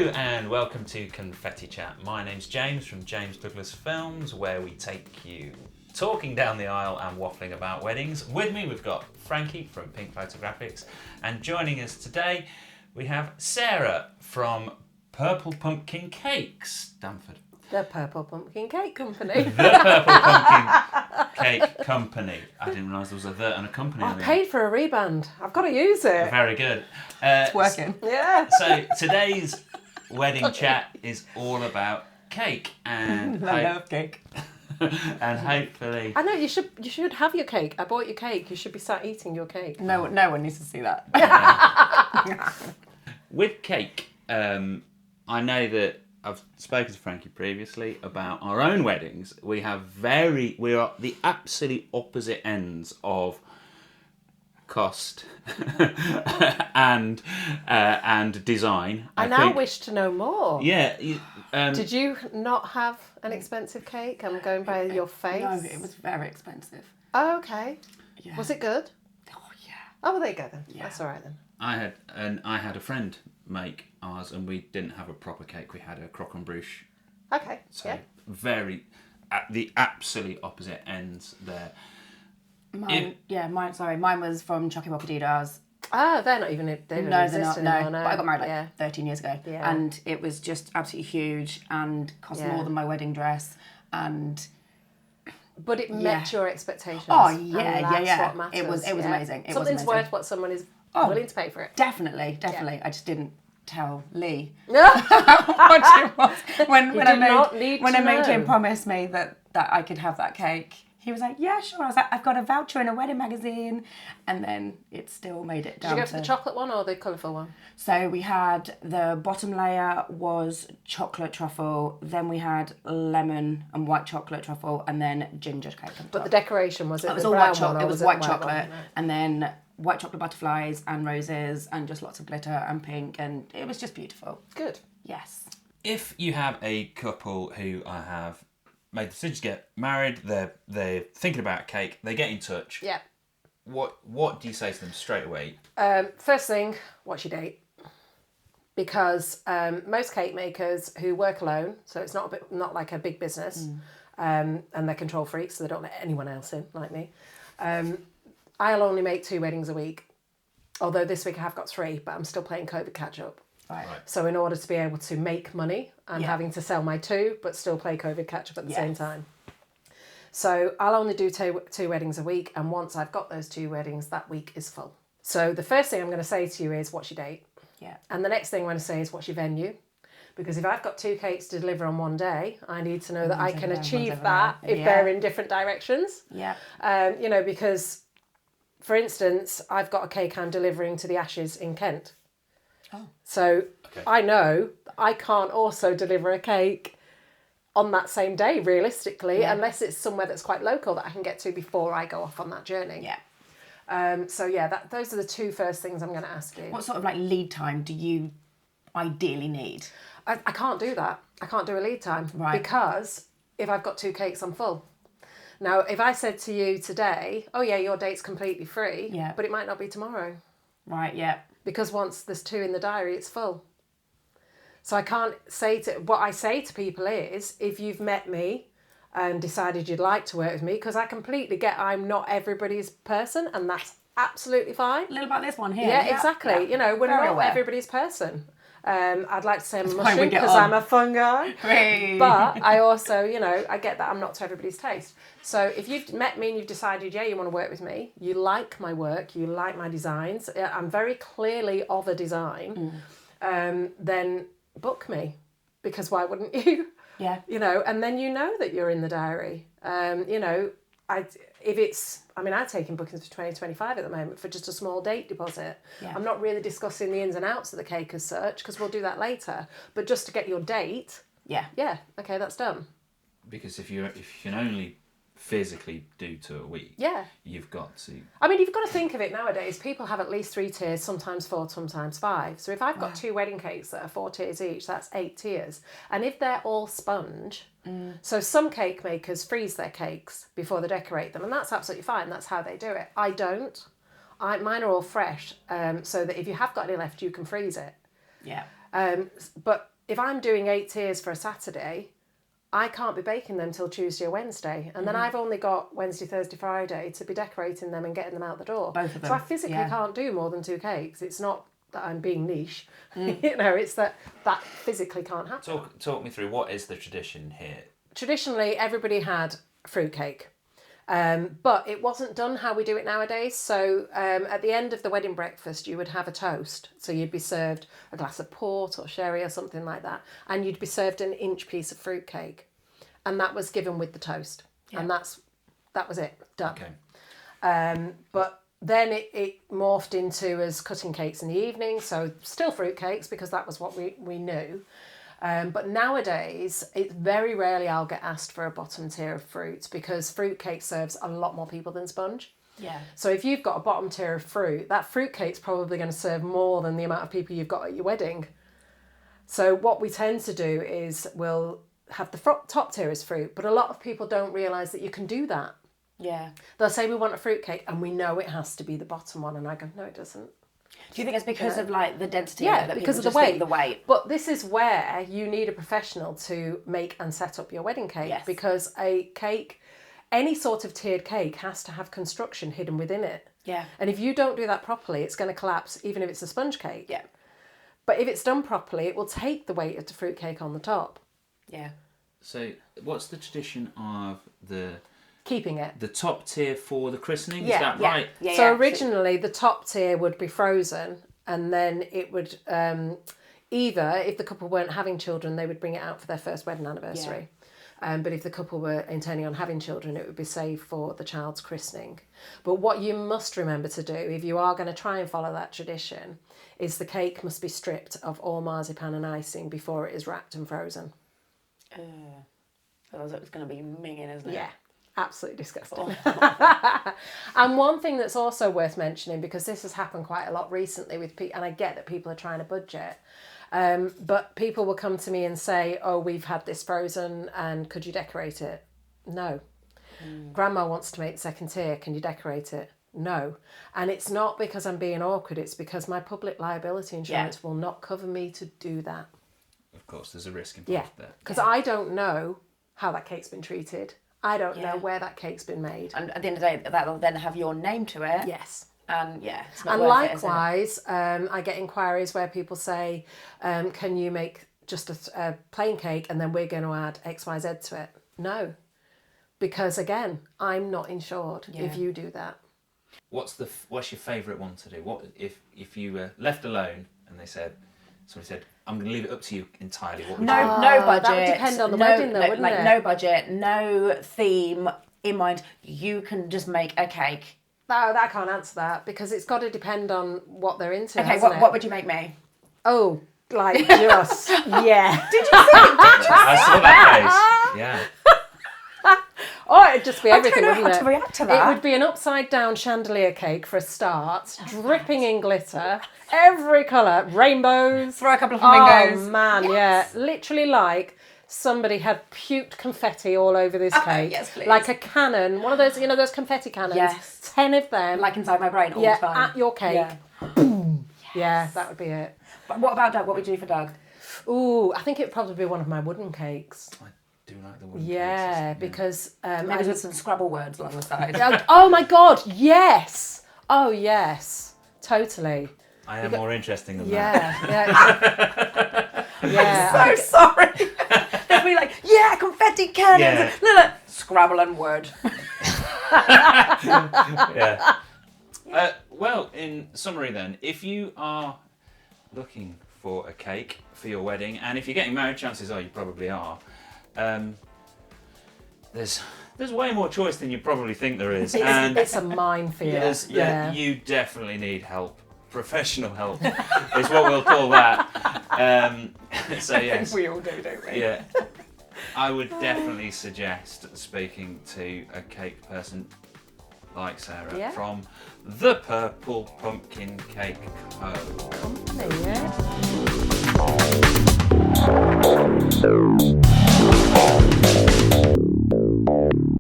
and welcome to Confetti Chat. My name's James from James Douglas Films, where we take you talking down the aisle and waffling about weddings. With me we've got Frankie from Pink Photographics, and joining us today we have Sarah from Purple Pumpkin Cakes, Stamford. The Purple Pumpkin Cake Company. The Purple Pumpkin Cake Company. I didn't realise there was a the and a company. I paid for a reband. I've got to use it. Very good. It's working. Yeah. So today's wedding chat is all about cake and I love cake. and hopefully. I know you should have your cake. I bought your cake. You should be sat eating your cake. No one needs to see that. With cake, I know that I've spoken to Frankie previously about our own weddings. We are the absolute opposite ends of cost and design. I now wish to know more. Yeah. Did you not have an expensive cake? I'm going by your face. No, it was very expensive. Oh, okay. Yeah. Was it good? Oh yeah. Oh, well, there you go then. Yeah. That's all right then. I had a friend make ours, and we didn't have a proper cake. We had a croque en bruche. Okay. So yeah. very at the absolute opposite ends there. Mine was from Chocky Wapadidas. Ah, they're not even. They don't exist anymore. No, but I got married 13 years ago, Yeah. and it was just absolutely huge and cost more than my wedding dress. And But it met your expectations. Oh and yeah. that's what matters. It was amazing. Something's worth what someone is willing to pay for it. Definitely. I just didn't tell Lee No. what it was when I made him know. promise me that I could have that cake. He was like, yeah, sure. I was like, I've got a voucher in a wedding magazine. And then it still made it down. Did you go for the chocolate one or the colourful one? So we had the bottom layer was chocolate truffle. Then we had lemon and white chocolate truffle, and then ginger cake on top. But the decoration, was it? It was the all brown white chocolate. one, It or was it white the chocolate, one? and then white chocolate butterflies and roses and just lots of glitter and pink, and it was just beautiful. Good. Yes. If you have a couple who have made the decision to get married, they're thinking about cake, they get in touch. Yeah. What do you say to them straight away? First thing, what's your date? Because most cake makers who work alone, so it's not like a big business, and they're control freaks, so they don't let anyone else in, like me. I'll only make 2 weddings a week. Although this week I have got 3, but I'm still playing COVID catch up. Right. So in order to be able to make money, I'm having to sell my 2, but still play COVID catch up at the same time. So I'll only do 2 weddings a week, and once I've got those 2 weddings, that week is full. So the first thing I'm going to say to you is, what's your date? Yeah. And the next thing I'm going to say is, what's your venue? Because if I've got 2 cakes to deliver on one day, I need to know that I can achieve that if they're in different directions. Yeah. Because, for instance, I've got a cake I'm delivering to the Ashes in Kent. Oh. So I know I can't also deliver a cake on that same day, realistically, unless it's somewhere that's quite local that I can get to before I go off on that journey. Yeah. Those are the 2 first things I'm going to ask you. What sort of lead time do you ideally need? I can't do that. I can't do a lead time. Right. Because if I've got 2 cakes, I'm full. Now, if I said to you today, oh yeah, your date's completely free, but it might not be tomorrow. Right, yeah. Because once there's 2 in the diary, it's full. So I can't what I say to people is, if you've met me and decided you'd like to work with me, because I completely get I'm not everybody's person, and that's absolutely fine. A little about this one here. Yeah, exactly. Yeah. We're Very not aware. everybody's person. I'd like to say I'm a why we mushroom get because on. I'm a fungi. Hey. But I also, I get that I'm not to everybody's taste. So if you've met me and you've decided, you want to work with me, you like my work, you like my designs, I'm very clearly of a design, then book me. Because why wouldn't you? Yeah. And then that you're in the diary. I'm taking bookings for 2025 at the moment for just a small date deposit. Yeah. I'm not really discussing the ins and outs of the cake as such, because we'll do that later. But just to get your date, okay, that's done. Because if you can only physically do 2 a week, you've got to. You've got to think of it nowadays. People have at least 3 tiers, sometimes 4, sometimes 5. So if I've got 2 wedding cakes that are 4 tiers each, that's 8 tiers. And if they're all sponge, so some cake makers freeze their cakes before they decorate them, and that's absolutely fine. That's how they do it. I don't. Mine are all fresh, so that if you have got any left, you can freeze it. Yeah. But if I'm doing 8 tiers for a Saturday, I can't be baking them till Tuesday or Wednesday. And then I've only got Wednesday, Thursday, Friday to be decorating them and getting them out the door. Both of them. So I physically can't do more than 2 cakes. It's not that I'm being niche. It's that physically can't happen. Talk me through, what is the tradition here? Traditionally, everybody had fruitcake. But it wasn't done how we do it nowadays. So at the end of the wedding breakfast, you would have a toast. So you'd be served a glass of port or sherry or something like that. And you'd be served an inch piece of fruitcake. And that was given with the toast. Yeah. And that was it, done. Okay. But then it morphed into us cutting cakes in the evening. So still fruitcakes because that was what we knew. But nowadays, it's very rarely I'll get asked for a bottom tier of fruit because fruitcake serves a lot more people than sponge. Yeah. So if you've got a bottom tier of fruit, that fruitcake's probably going to serve more than the amount of people you've got at your wedding. So what we tend to do is we'll have the top tier as fruit, but a lot of people don't realise that you can do that. Yeah. They'll say we want a fruitcake and we know it has to be the bottom one, and I go, no, it doesn't. Do you think it's because of like the density? Yeah, of it, that because people of the just weight. think the weight. But this is where you need a professional to make and set up your wedding cake. Yes. Because a cake, any sort of tiered cake, has to have construction hidden within it. Yeah. And if you don't do that properly, it's going to collapse, even if it's a sponge cake. Yeah. But if it's done properly, it will take the weight of the fruitcake on the top. Yeah. So what's the tradition of Keeping it. the top tier for the christening? Yeah, Is that yeah. right? Yeah, So yeah. originally the top tier would be frozen, and then it would either, if the couple weren't having children, they would bring it out for their first wedding anniversary. But if the couple were intending on having children, it would be saved for the child's christening. But what you must remember to do, if you are going to try and follow that tradition, is the cake must be stripped of all marzipan and icing before it is wrapped and frozen. It's going to be minging, isn't it? Yeah, absolutely disgusting. And one thing that's also worth mentioning, because this has happened quite a lot recently with people, and I get that people are trying to budget, but people will come to me and say, oh, we've had this frozen and could you decorate it? No. Grandma wants to make the second tier, can you decorate it? No. And it's not because I'm being awkward, it's because my public liability insurance will not cover me to do that. Of course, there's a risk involved there. Because I don't know how that cake's been treated. I don't know where that cake's been made. And at the end of the day, that'll then have your name to it. Yes. And it's not And worth likewise, I get inquiries where people say, can you make just a plain cake and then we're going to add X, Y, Z to it? No. Because again, I'm not insured if you do that. What's your favourite one to do? What if you were left alone and somebody said, I'm going to leave it up to you entirely. What would you do? No budget. That would depend on the wedding though, wouldn't like, it? No budget, no theme in mind. You can just make a cake. No, I can't answer that because it's got to depend on what they're into. Okay, what would you make me? Oh, like just, yeah. Did you see it? I saw that face. Yeah. Oh, it'd just be everything, I don't know wouldn't how it? to react to that. It would be an upside down chandelier cake for a start, dripping in glitter, every colour, rainbows. Throw a couple of flamingos. Oh man, yeah. Literally like somebody had puked confetti all over this cake. Yes, please. Like a cannon, one of those, those confetti cannons. Yes. 10 of them. Like inside my brain all the time. at your cake. Yeah. Boom. Yeah, that would be it. But what about Doug? What would you do for Doug? Ooh, I think it'd probably be one of my wooden cakes. I do like the wooden Yeah, cases, because Maybe with some Scrabble words along the side. oh my god, yes. Oh yes, totally. I am more interesting than that. Yeah, yeah. I'm so sorry. They'd be like, confetti cannons. Yeah. No. Scrabble and word. Yeah. Well, in summary then, if you are looking for a cake for your wedding, and if you're getting married, chances are you probably are, there's way more choice than you probably think there is. And It's a minefield. you definitely need help. Professional help is what we'll call that. So yes. We all do, don't we? Yeah. I would definitely suggest speaking to a cake person like Sarah from the Purple Pumpkin Cake Co. Company, yeah.